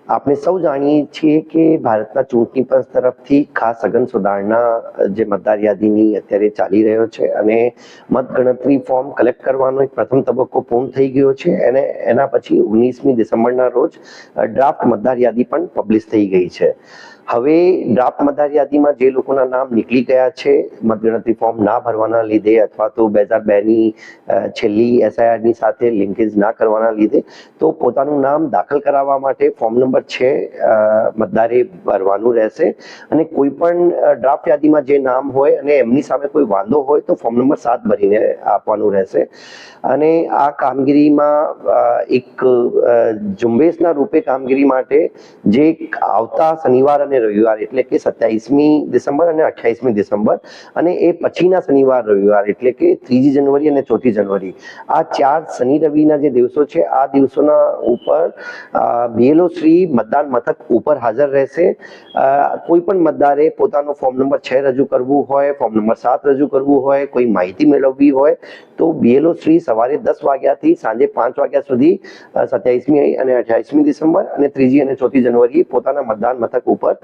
આપણે સૌ જાણીએ છીએ કે ભારતના ચૂંટણી પંચ તરફથી ખાસ સઘન સુધારણા જે મતદાર યાદીની અત્યારે ચાલી રહ્યો છે અને મતગણતરી ફોર્મ કલેક્ટ કરવાનો એક પ્રથમ તબક્કો પૂર્ણ થઈ ગયો છે અને એના પછી 19મી ડિસેમ્બરના રોજ ડ્રાફ્ટ મતદાર યાદી પણ પબ્લિશ થઈ ગઈ છે. હવે ડ્રાફ્ટ મતદાર યાદીમાં જે લોકોના નામ નીકળી ગયા છે મતગણતરી ફોર્મ ના ભરવાના લીધે અથવા તો 2002ની છેલ્લી એસઆઈઆરની સાથે લિંકેજ ના કરવાના લીધે તો પોતાનું નામ દાખલ કરાવવા માટે ફોર્મ નંબર 6 મતદારે ભરવાનું રહેશે અને કોઈ પણ ડ્રાફ્ટ યાદીમાં જે નામ હોય અને એમની સામે કોઈ વાંધો હોય તો ફોર્મ નંબર 7 ભરીને આપવાનું રહેશે. અને આ કામગીરીમાં એક ઝુંબેશના રૂપે કામગીરી માટે જે આવતા શનિવાર અને રવિવાર એટલે કે 27મી ડિસેમ્બર અને 28મી ડિસેમ્બર અને એ પછીના શનિવાર રવિવાર એટલે કે 3જી જાન્યુઆરી અને 4થી જાન્યુઆરી આ 4 શનિ રવિના જે દિવસો છે આ દિવસોના ઉપર બીએલઓ શ્રી મતદાન મથક ઉપર હાજર રહેશે. કોઈ પણ મતદારે પોતાનો ફોર્મ નંબર 6 રજૂ કરવું હોય, ફોર્મ નંબર 7 રજૂ કરવું હોય, કોઈ માહિતી મેળવવી હોય તો બીએલઓ શ્રી સવારે 10 વાગ્યાથી સાંજે 5 વાગ્યા સુધી 27મી અને 28મી ડિસેમ્બર અને 3જી અને 4થી જાન્યુઆરી પોતાના મતદાન મથક ઉપર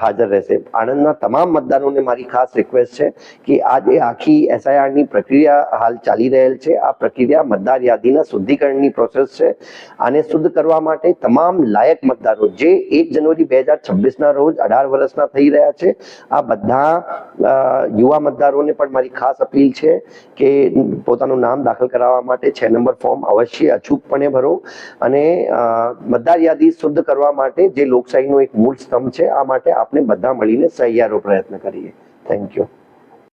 હાજર રહેશે. આણંદના તમામ મતદારોને મારી ખાસ રિક્વેસ્ટ છે કે આ જે આખી એસઆઈઆરની પ્રક્રિયા હાલ ચાલી રહેલ છે આ પ્રક્રિયા મતદાર યાદીના શુદ્ધિકરણની પ્રોસેસ છે. આને શુદ્ધ કરવા માટે તમામ લાયક મતદારો જે 1 જાન્યુઆરી 2026ના રોજ 18 વર્ષના થઈ રહ્યા છે આ બધા યુવા મતદારોને પણ મારી ખાસ અપીલ છે કે પોતાનું નામ દાખલ કરાવવા માટે 6 નંબર ફોર્મ અવશ્ય અચૂકપણે ભરો અને મતદાર યાદી શુદ્ધ કરવા માટે જે લોકશાહીનો એક મૂળ સ્તંભ છે આ માટે આપણે બધા મળીને સહિયારો પ્રયત્ન કરીએ. Thank you.